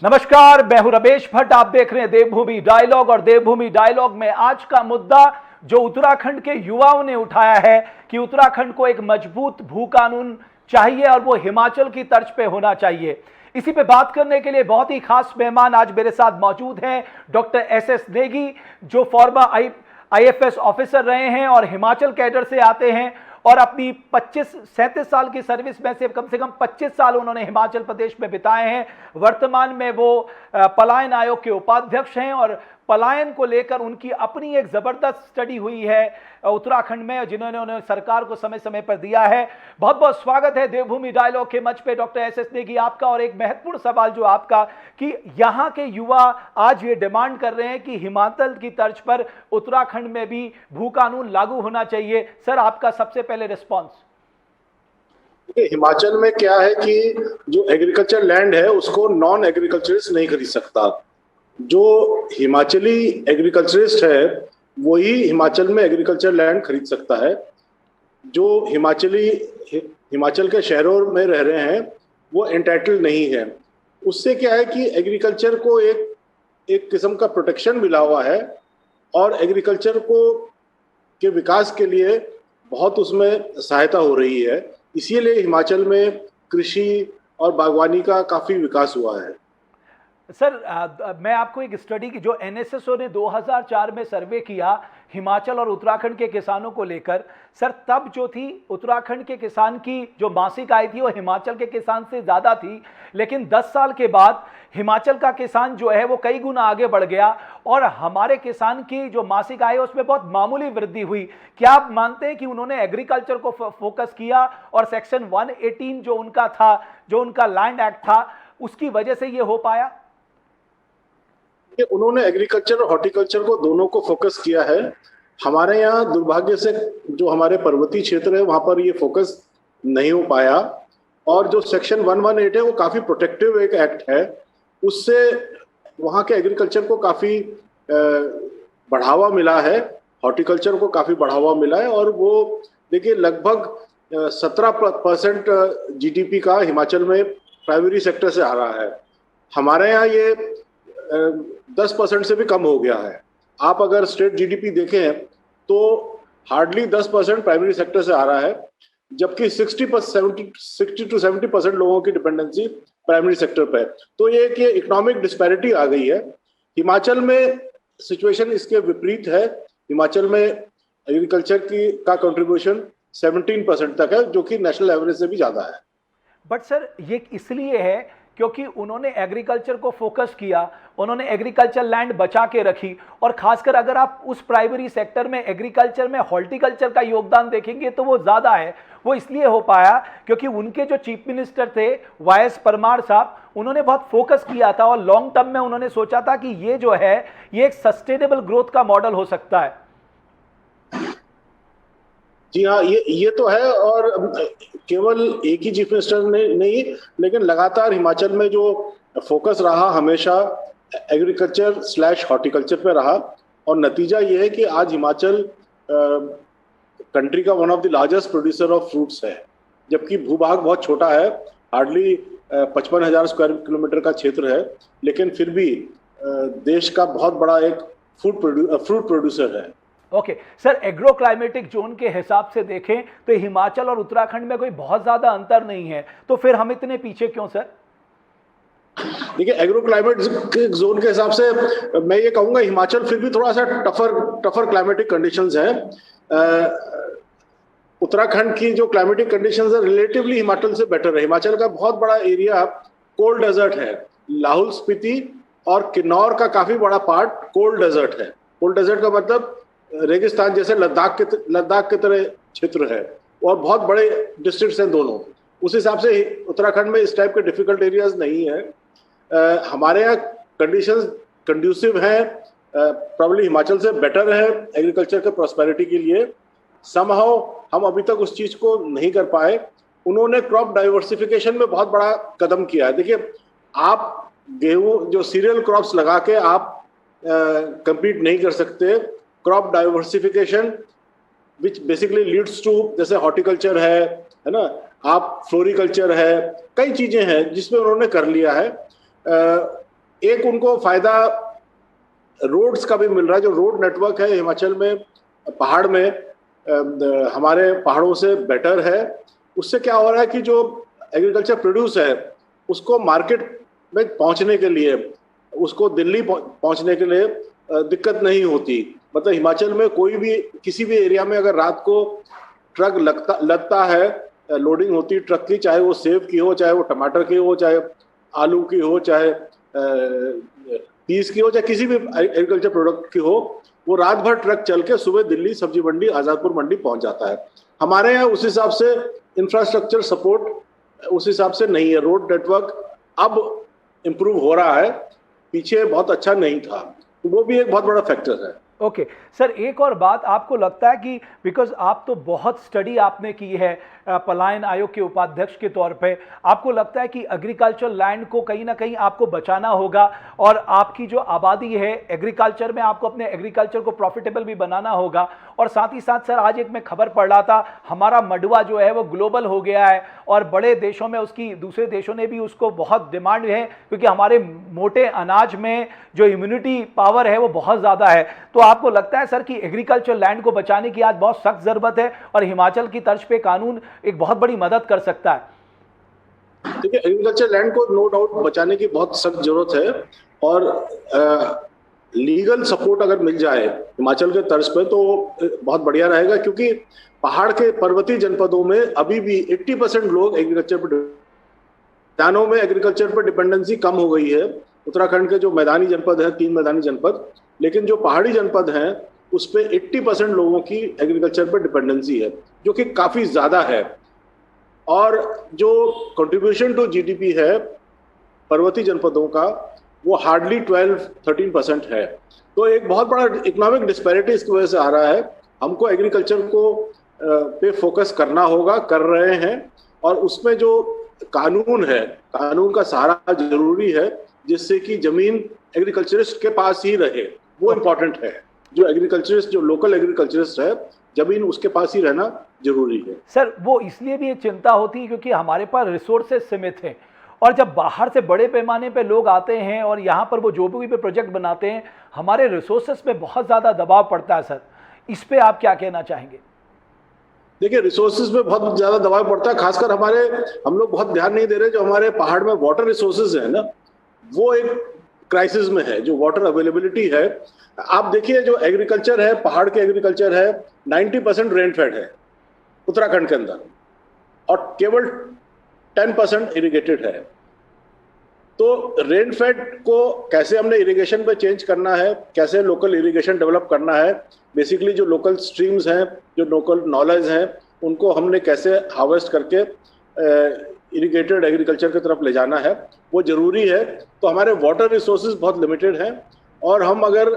नमस्कार, मैं हूं रमेश भट्ट। आप देख रहे हैं देवभूमि डायलॉग। और देवभूमि डायलॉग में आज का मुद्दा जो उत्तराखंड के युवाओं ने उठाया है कि उत्तराखंड को एक मजबूत भू कानून चाहिए और वो हिमाचल की तर्ज पे होना चाहिए। इसी पे बात करने के लिए बहुत ही खास मेहमान आज मेरे साथ मौजूद हैं। डॉक्टर एस नेगी, जो फॉर्मर आईएफएस ऑफिसर रहे हैं और हिमाचल कैडर से आते हैं और अपनी 37 साल की सर्विस में से कम 25 साल उन्होंने हिमाचल प्रदेश में बिताए हैं। वर्तमान में वो पलायन आयोग के उपाध्यक्ष हैं और पलायन को लेकर उनकी अपनी एक जबरदस्त स्टडी हुई है उत्तराखंड में, जिन्होंने उन्हें सरकार को समय समय पर दिया है। बहुत बहुत स्वागत है देवभूमि डायलॉग के मंच पे डॉक्टर एस नेगी आपका। और एक महत्वपूर्ण सवाल जो आपका कि यहाँ के युवा आज ये डिमांड कर रहे हैं कि हिमाचल की तर्ज पर उत्तराखंड में भी भू कानून लागू होना चाहिए। सर, आपका सबसे पहले रिस्पॉन्स। हिमाचल में क्या है कि जो एग्रीकल्चर लैंड है उसको नॉन एग्रीकल्चरिस्ट नहीं खरीद सकता। जो हिमाचली एग्रीकल्चरिस्ट है वही हिमाचल में एग्रीकल्चर लैंड खरीद सकता है। जो हिमाचल के शहरों में रह रहे हैं वो एंटाइटल्ड नहीं है। उससे क्या है कि एग्रीकल्चर को एक किस्म का प्रोटेक्शन मिला हुआ है और एग्रीकल्चर को के विकास के लिए बहुत उसमें सहायता हो रही है। इसीलिए हिमाचल में कृषि और बागवानी का काफी विकास हुआ है। सर, मैं आपको एक स्टडी की जो एनएसएसओ ने 2004 में सर्वे किया हिमाचल और उत्तराखंड के किसानों को लेकर, सर तब जो थी उत्तराखंड के किसान की जो मासिक आय थी वो हिमाचल के किसान से ज़्यादा थी। लेकिन 10 साल के बाद हिमाचल का किसान जो है वो कई गुना आगे बढ़ गया और हमारे किसान की जो मासिक आय है उसमें बहुत मामूली वृद्धि हुई। क्या आप मानते हैं कि उन्होंने एग्रीकल्चर को फोकस किया और सेक्शन 118 जो उनका था, जो उनका लैंड एक्ट था, उसकी वजह से ये हो पाया? उन्होंने एग्रीकल्चर और हॉर्टिकल्चर को दोनों को फोकस किया है। हमारे यहाँ दुर्भाग्य से जो हमारे पर्वतीय क्षेत्र है वहां पर ये फोकस नहीं हो पाया। और जो सेक्शन 118 है वो काफी प्रोटेक्टिव एक एक्ट है। उससे वहाँ के एग्रीकल्चर को काफी बढ़ावा मिला है, हॉर्टिकल्चर को काफी बढ़ावा मिला है। और वो देखिए लगभग 17% जीडीपी का हिमाचल में प्राइमरी सेक्टर से आ रहा है। हमारे यहाँ ये 10% से भी कम हो गया है। आप अगर स्टेट जीडीपी देखें तो हार्डली 10% प्राइमरी सेक्टर से आ रहा है, जबकि 60 to 70% लोगों की डिपेंडेंसी प्राइमरी सेक्टर पे है। तो ये कि इकोनॉमिक डिस्पैरिटी आ गई है। हिमाचल में सिचुएशन इसके विपरीत है। हिमाचल में एग्रीकल्चर का कंट्रीब्यूशन 17% तक है, जो कि नेशनल एवरेज से भी ज्यादा है। बट सर ये इसलिए है क्योंकि उन्होंने एग्रीकल्चर को फोकस किया, उन्होंने एग्रीकल्चर लैंड बचा के रखी। और खासकर अगर आप उस प्राइमरी सेक्टर में एग्रीकल्चर में हॉर्टिकल्चर का योगदान देखेंगे तो वो ज़्यादा है। वो इसलिए हो पाया क्योंकि उनके जो चीफ मिनिस्टर थे वाईएस परमार साहब, उन्होंने बहुत फोकस किया था और लॉन्ग टर्म में उन्होंने सोचा था कि ये जो है ये एक सस्टेनेबल ग्रोथ का मॉडल हो सकता है। जी हाँ, ये तो है। और केवल एक ही चीफ मिनिस्टर ने नहीं, लेकिन लगातार हिमाचल में जो फोकस रहा हमेशा एग्रीकल्चर / हॉर्टिकल्चर पे रहा। और नतीजा ये है कि आज हिमाचल कंट्री का one of the largest producer of fruits है, जबकि भूभाग बहुत छोटा है, हार्डली 55,000 स्क्वायर किलोमीटर का क्षेत्र है, लेकिन फिर भी देश का बहुत बड़ा एक फ्रूट प्रोड्यूसर है। Okay sir, agro climatic zone के हिसाब से देखें तो हिमाचल और उत्तराखंड में कोई बहुत ज्यादा अंतर नहीं है, तो फिर हम इतने पीछे क्यों सर? देखिए, एग्रो क्लाइमेटिक जोन के हिसाब से मैं ये कहूंगा हिमाचल फिर भी थोड़ा सा टफर क्लाइमेटिक कंडीशंस है। उत्तराखंड की जो क्लाइमेटिक कंडीशंस है रिलेटिवली हिमाचल से बेटर है। हिमाचल का बहुत बड़ा एरिया कोल्ड डेजर्ट है। लाहौल स्पीति और किन्नौर का काफी बड़ा पार्ट कोल्ड डेजर्ट है। कोल्ड डेजर्ट का मतलब रेगिस्तान जैसे लद्दाख की तरह क्षेत्र है और बहुत बड़े डिस्ट्रिक्ट्स हैं दोनों। उस हिसाब से उत्तराखंड में इस टाइप के डिफिकल्ट एरियाज नहीं है। हमारे यहाँ कंडीशंस कंड्यूसिव हैं, प्रॉब्ली हिमाचल से बेटर है एग्रीकल्चर के प्रॉस्पेरिटी के लिए। समहाउ हम अभी तक उस चीज को नहीं कर पाए। उन्होंने क्रॉप डाइवर्सिफिकेशन में बहुत बड़ा कदम किया है। देखिए, आप गेहूं जो सीरियल क्रॉप्स लगा के आप compete नहीं कर सकते। Crop diversification which basically leads to, जैसे हॉर्टिकल्चर है ना, आप फ्लोरिकल्चर है, कई चीजें हैं जिसमें उन्होंने कर लिया है। एक उनको फायदा रोड्स का भी मिल रहा है। जो रोड नेटवर्क है हिमाचल में, पहाड़ में, हमारे पहाड़ों से बेटर है। उससे क्या हो रहा है कि जो एग्रीकल्चर प्रोड्यूस है उसको मार्केट में पहुंचने के लिए, उसको दिल्ली पहुंचने के लिए दिक्कत नहीं होती। मतलब हिमाचल में कोई भी किसी भी एरिया में अगर रात को ट्रक लगता है, लोडिंग होती ट्रक की, चाहे वो सेब की हो, चाहे वो टमाटर की हो, चाहे आलू की हो, चाहे पीस की हो, चाहे किसी भी एग्रीकल्चर प्रोडक्ट की हो, वो रात भर ट्रक चल के सुबह दिल्ली सब्जी मंडी, आजादपुर मंडी पहुंच जाता है। हमारे यहाँ उस हिसाब से इंफ्रास्ट्रक्चर सपोर्ट उस हिसाब से नहीं है। रोड नेटवर्क अब इम्प्रूव हो रहा है, पीछे बहुत अच्छा नहीं था, तो वो भी एक बहुत बड़ा फैक्टर है। ओके सर, एक और बात, आपको लगता है कि बिकॉज आप तो बहुत स्टडी आपने की है पलायन आयोग के उपाध्यक्ष के तौर पे, आपको लगता है कि एग्रीकल्चर लैंड को कहीं ना कहीं आपको बचाना होगा और आपकी जो आबादी है एग्रीकल्चर में, आपको अपने एग्रीकल्चर को प्रॉफिटेबल भी बनाना होगा? और साथ ही साथ सर, आज एक मैं खबर पढ़ रहा था, हमारा मंडुआ जो है वो ग्लोबल हो गया है और बड़े देशों में उसकी, दूसरे देशों ने भी उसको बहुत डिमांड है, क्योंकि हमारे मोटे अनाज में जो इम्यूनिटी पावर है वो बहुत ज़्यादा है। तो आपको लगता है सर कि एग्रीकल्चर लैंड को बचाने की आज बहुत सख्त जरूरत है और हिमाचल की तर्ज पे कानून एक बहुत बड़ी मदद कर सकता है? देखिए, एग्रीकल्चर लैंड को नो डाउट बचाने की बहुत सख्त जरूरत है और लीगल सपोर्ट अगर मिल जाए हिमाचल के तर्ज पे तो बहुत बढ़िया रहेगा, क्योंकि पहाड़ के पर्वतीय जनपदों में अभी भी 80% लोग एग्रीकल्चर पर, मैदानों में एग्रीकल्चर पर डिपेंडेंसी कम हो गई है। उत्तराखंड के जो मैदानी जनपद है, 3 मैदानी जनपद, लेकिन जो पहाड़ी जनपद हैं उस पे 80% लोगों की एग्रीकल्चर पर डिपेंडेंसी है, जो कि काफी ज्यादा है। और जो कंट्रीब्यूशन टू जीडीपी है पर्वतीय जनपदों का, वो हार्डली 12-13% है। तो एक बहुत बड़ा इकोनॉमिक डिस्पैरिटी इसकी वजह से आ रहा है। हमको एग्रीकल्चर को पे फोकस करना होगा, कर रहे हैं, और उसमें जो कानून है, कानून का सहारा जरूरी है, जिससे कि जमीन एग्रीकल्चरिस्ट के पास ही रहे, वो इम्पोर्टेंट है। जो एग्रीकल्चरिस्ट, जो लोकल एग्रीकल्चरिस्ट है, जमीन उसके पास ही रहना जरूरी है। सर, वो इसलिए भी एक चिंता होती है क्योंकि हमारे पास रिसोर्सेज सीमित हैं और जब बाहर से बड़े पैमाने पे लोग आते हैं और यहाँ पर वो जो भी प्रोजेक्ट बनाते हैं, हमारे रिसोर्सेज पे बहुत ज़्यादा दबाव पड़ता है। सर, इस पे आप क्या कहना चाहेंगे? देखिए, रिसोर्सेज पे बहुत ज्यादा दबाव पड़ता है, खासकर हम लोग बहुत ध्यान नहीं दे रहे। जो हमारे पहाड़ में वाटर रिसोर्सेज है ना, वो एक क्राइसिस में है। जो वाटर अवेलेबिलिटी है, आप देखिए, जो एग्रीकल्चर है, पहाड़ के एग्रीकल्चर है, 90% रेनफेड है उत्तराखंड के अंदर, और केवल 10% इरिगेटेड है। तो रेनफेड को कैसे हमने इरिगेशन पे चेंज करना है, कैसे लोकल इरिगेशन डेवलप करना है, बेसिकली जो लोकल स्ट्रीम्स हैं, जो लोकल नॉलेज हैं, उनको हमने कैसे हार्वेस्ट करके इरिगेटेड एग्रीकल्चर की तरफ ले जाना है, वो जरूरी है। तो हमारे वाटर रिसोर्सेज बहुत लिमिटेड हैं, और हम अगर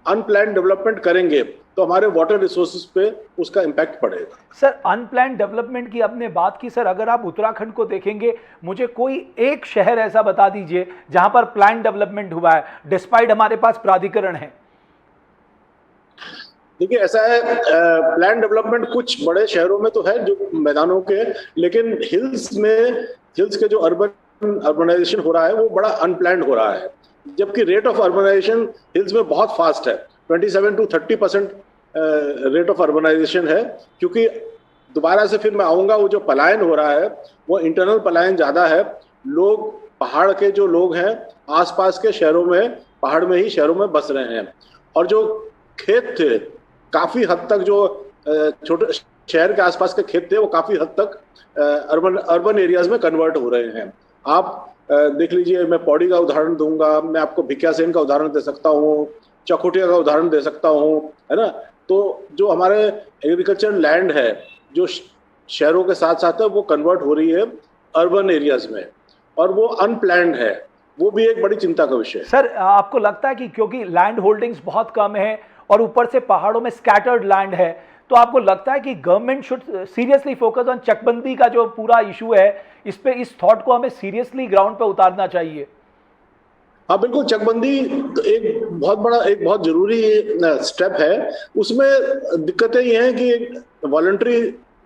अनप्लान्ड डेवलपमेंट करेंगे तो हमारे वाटर रिसोर्सेज पे उसका इम्पैक्ट पड़ेगा। सर, अनप्लान्ड डेवलपमेंट की आपने बात की। सर, अगर आप उत्तराखंड को देखेंगे, मुझे कोई एक शहर ऐसा बता दीजिए जहां पर प्लान डेवलपमेंट हुआ है डिस्पाइट हमारे पास प्राधिकरण है। देखिए, ऐसा है, प्लान डेवलपमेंट कुछ बड़े शहरों में तो है, जो मैदानों के, लेकिन हिल्स के जो अर्बनाइजेशन हो रहा है वो बड़ा अनप्लान्ड हो रहा है, जबकि रेट ऑफ अर्बनाइजेशन हिल्स में बहुत फास्ट है। 27-30% रेट ऑफ अर्बनाइजेशन है, क्योंकि दोबारा से फिर मैं आऊँगा, वो जो पलायन हो रहा है वो इंटरनल पलायन ज़्यादा है। लोग, पहाड़ के जो लोग हैं, आसपास के शहरों में, पहाड़ में ही शहरों में बस रहे हैं, और जो खेत थे काफ़ी हद तक, जो छोटे शहर के आसपास के खेत थे, वो काफ़ी हद तक अर्बन एरियाज में कन्वर्ट हो रहे हैं। आप देख लीजिए, मैं पौड़ी का उदाहरण दूंगा, मैं आपको भिकियासेन का उदाहरण दे सकता हूँ, चकोटिया का उदाहरण दे सकता हूँ, है ना। तो जो हमारे एग्रीकल्चर लैंड है, जो शहरों के साथ साथ है, वो कन्वर्ट हो रही है अर्बन एरियाज में, और वो अनप्लैन्ड है। वो भी एक बड़ी चिंता का विषय है। सर, आपको लगता है कि क्योंकि लैंड होल्डिंग्स बहुत कम है और ऊपर से पहाड़ों में स्कैटर्ड लैंड है, तो आपको लगता है कि government should seriously focus on चकबंदी का जो पूरा इशू है, इस पे, इस थॉट को हमें सीरियसली ग्राउंड पे उतारना चाहिए? हाँ, बिल्कुल। चकबंदी एक बहुत जरूरी स्टेप है। उसमें दिक्कतें ये हैं कि वॉलंटरी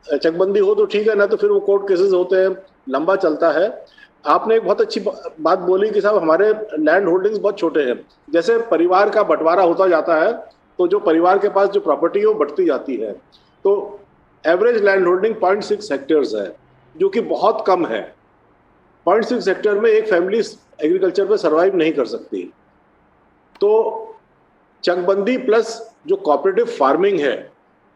चकबंदी हो तो ठीक है, ना तो फिर वो कोर्ट केसेस होते हैं, लंबा चलता है। आपने एक बहुत अच्छी बात बोली कि साहब हमारे लैंड होल्डिंग्स बहुत छोटे हैं। जैसे परिवार का बंटवारा होता जाता है तो जो परिवार के पास जो प्रॉपर्टी है वो बढ़ती जाती है। तो एवरेज लैंड होल्डिंग 0.6 हेक्टेयर्स है, जो कि बहुत कम है। 0.6 हेक्टेयर में एक फैमिली एग्रीकल्चर पे सरवाइव नहीं कर सकती। तो चकबंदी प्लस जो कोऑपरेटिव फार्मिंग है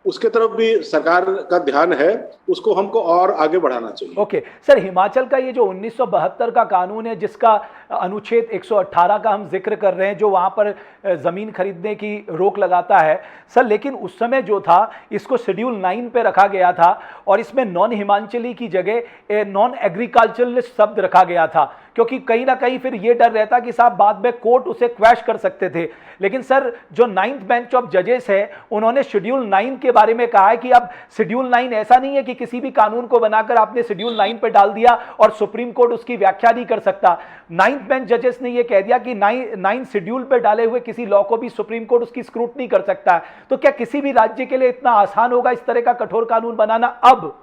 उसके तरफ भी सरकार का ध्यान है, उसको हमको और आगे बढ़ाना चाहिए। ओके सर, हिमाचल का ये जो 1972 का कानून है जिसका अनुच्छेद 118 का हम जिक्र कर रहे हैं, जो वहाँ पर ज़मीन खरीदने की रोक लगाता है सर, लेकिन उस समय जो था इसको शेड्यूल 9 पे रखा गया था और इसमें नॉन हिमाचली की जगह नॉन एग्रीकल्चरलिस्ट शब्द रखा गया था, क्योंकि कहीं ना कहीं फिर ये डर रहता कि साहब बाद में कोर्ट उसे क्वैश कर सकते थे। लेकिन सर जो 9th बेंच ऑफ जजेस है उन्होंने शेड्यूल 9 के बारे में कहा है कि अब शेड्यूल 9 ऐसा नहीं है कि किसी भी कानून को बनाकर आपने शेड्यूल 9 पे डाल दिया और सुप्रीम कोर्ट उसकी व्याख्या नहीं कर सकता। 9th बेंच जजेस ने यह कह दिया कि 9 शेड्यूल पे डाले हुए किसी लॉ को भी सुप्रीम कोर्ट उसकी स्क्रूटनी कर सकता है। तो क्या किसी भी राज्य के लिए इतना आसान होगा इस तरह का कठोर कानून बनाना? अब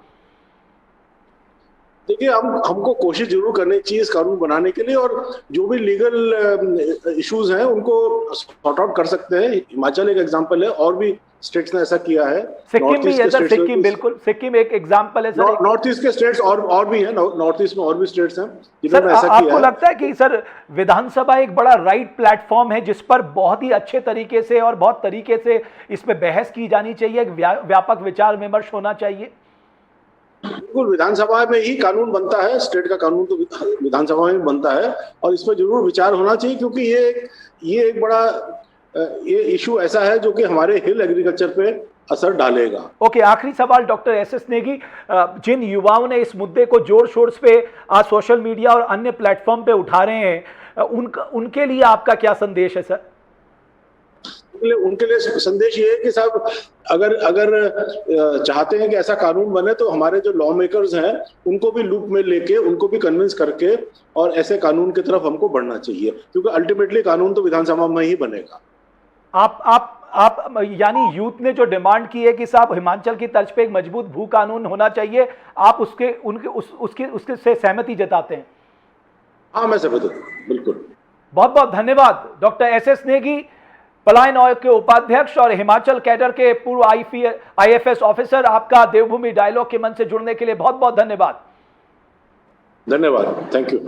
देखिए, हमको कोशिश जरूर करनी चाहिए इस कानून बनाने के लिए, और जो भी लीगल इश्यूज हैं उनको सॉर्ट आउट कर सकते हैं। हिमाचल एक एग्जांपल है, और भी स्टेट्स ने ऐसा किया है। सिक्किम भी है सर, सिक्किम बिल्कुल, सिक्किम एक एग्जांपल है सर। नॉर्थ ईस्ट के स्टेट्स और भी हैं, नॉर्थ ईस्ट में और भी स्टेट्स हैं सर, जिन्होंने ऐसा किया है। आपको लगता है कि सर विधानसभा एक बड़ा राइट प्लेटफॉर्म है जिस पर बहुत ही अच्छे तरीके से और बहुत तरीके से इस पे बहस की जानी चाहिए, एक व्यापक विचार विमर्श होना चाहिए? बिल्कुल, विधानसभा में ही कानून बनता है, स्टेट का कानून तो विधानसभा में बनता है, और इस पर जरूर विचार होना चाहिए, क्योंकि ये एक बड़ा ये इशू ऐसा है जो कि हमारे हिल एग्रीकल्चर पे असर डालेगा। ओके, आखिरी सवाल डॉक्टर एस नेगी, जिन युवाओं ने इस मुद्दे को जोर शोर पे आज सोशल मीडिया और अन्य प्लेटफॉर्म पे उठा रहे हैं, उनके लिए आपका क्या संदेश है सर? उनके लिए संदेश ये है कि साहब अगर चाहते हैं कि ऐसा कानून बने तो हमारे जो लॉ मेकर्स हैं उनको भी लूप में लेके, उनको भी कन्विंस करके और ऐसे कानून की तरफ हमको बढ़ना चाहिए, क्योंकि अल्टीमेटली कानून तो विधानसभा में ही बनेगा। आप यानी यूथ ने जो डिमांड की है कि साहब हिमाचल की तर्ज पे एक मजबूत भू कानून होना चाहिए, आप उसके से सहमति जताते हैं? हाँ, मैं सहमत हूं, बिल्कुल। बहुत बहुत धन्यवाद डॉक्टर एस नेगी, पलायन आयोग के उपाध्यक्ष और हिमाचल कैडर के पूर्व IFS ऑफिसर। आपका देवभूमि डायलॉग के मंच से जुड़ने के लिए बहुत बहुत धन्यवाद। धन्यवाद, थैंक यू।